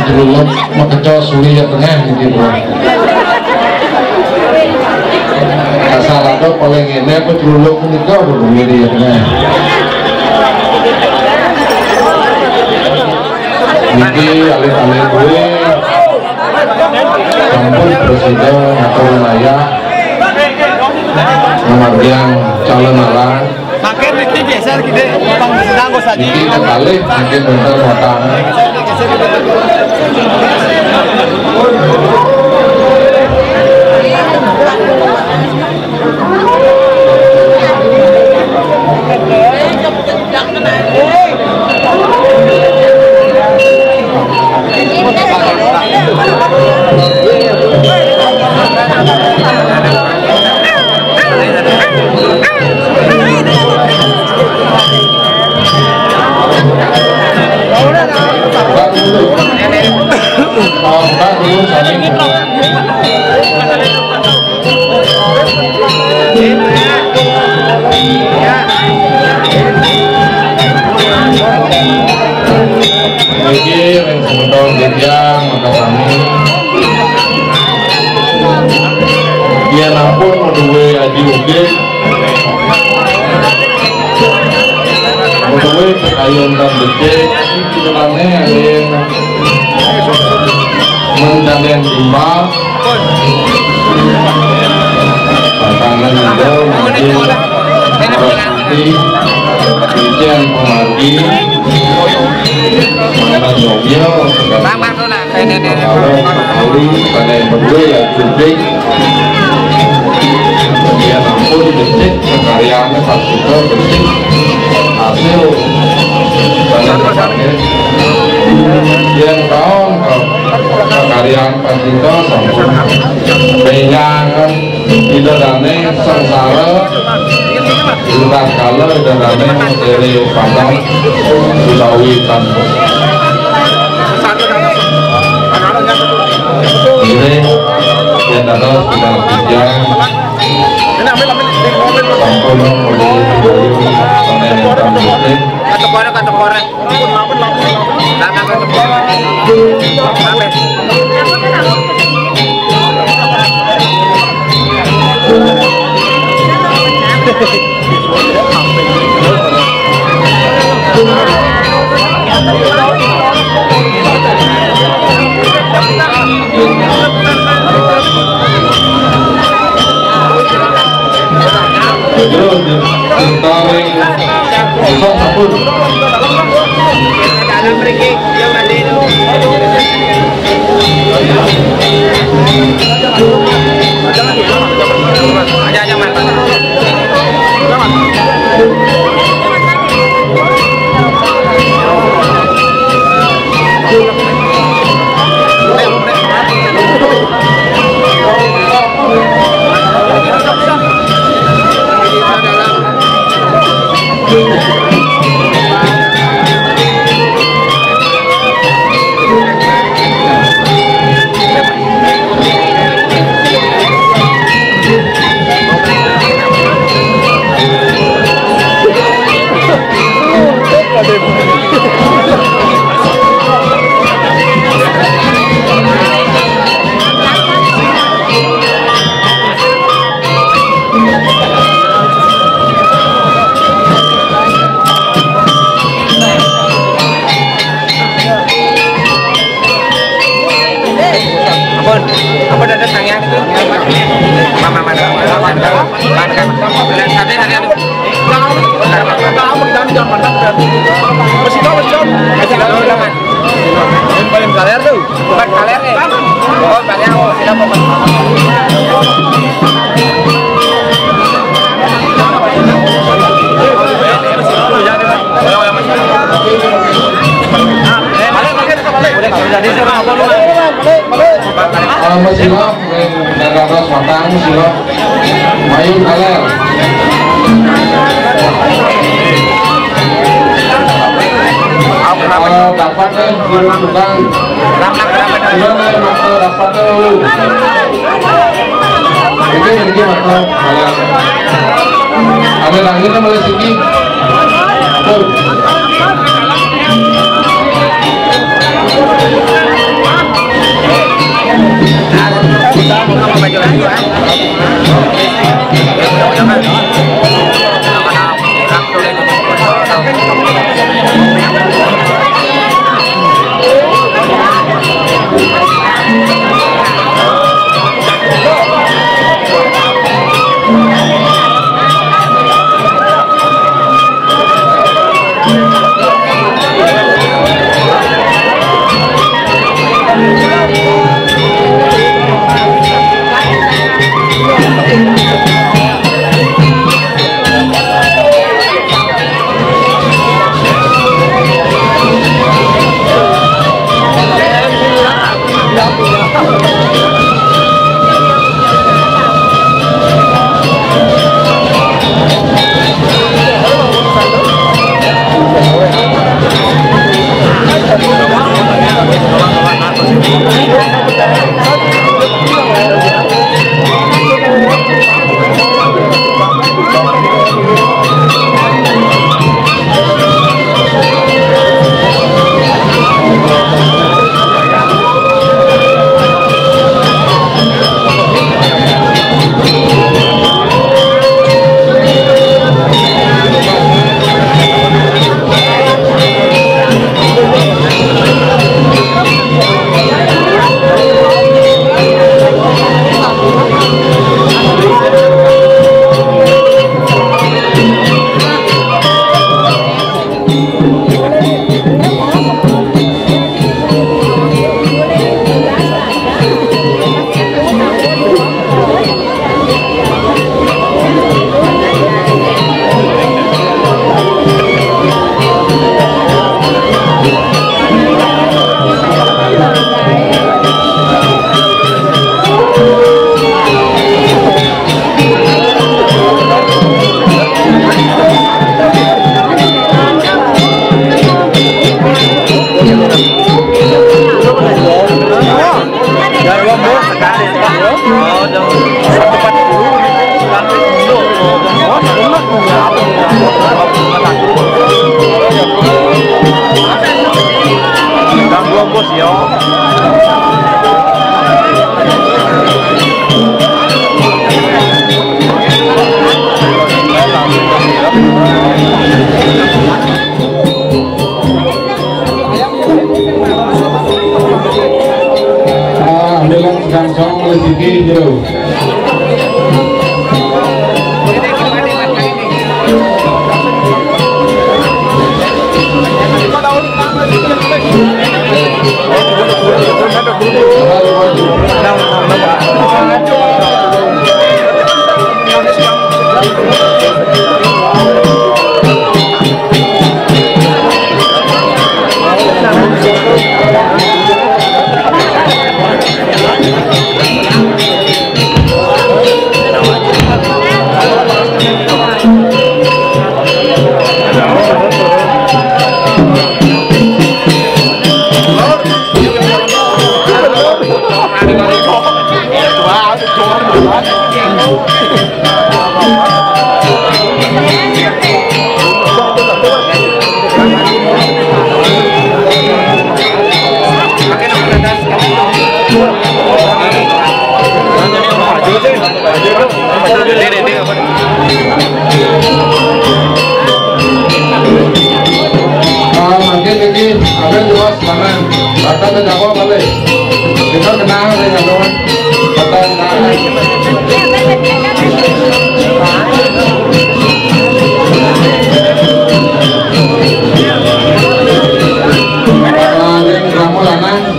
Jeluluk mekeco suli ya tengah gitu. Asal ada paling ini aku jeluluk menikah begini ya tengah. Ini alih-alih gue sampun presiden atau wilayah memargian calon arah. Makin nanti geser gitu, bang sedang gue saja. Ini kembali mungkin bentar matang. dia nampun menuwe aji uge menuwe ayun dan becek sebenarnya yang menjadikan timbal tantangan itu mungkin prosesi ujian pemargi mengenai mobil pada yang berdua ya publik dia nampun becek kekaryanya Pak Sito becek hasil banyak yang tahun kekaryaan Pak Sito sampun benyangan idodane sengsara lintas kala idodane dari Padang Sulawesi Tanjung ini yang ada sudah bijak sampun oleh pemerintah muslim paling kaler tuh, bukan kaler Silok Jakarta Selatan Silok Mayu Kaler dapat tukang dapat ini mata ada lagi kan boleh sini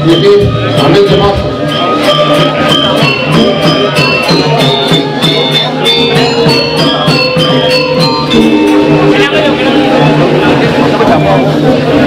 Jadi ambil cepat. Wow.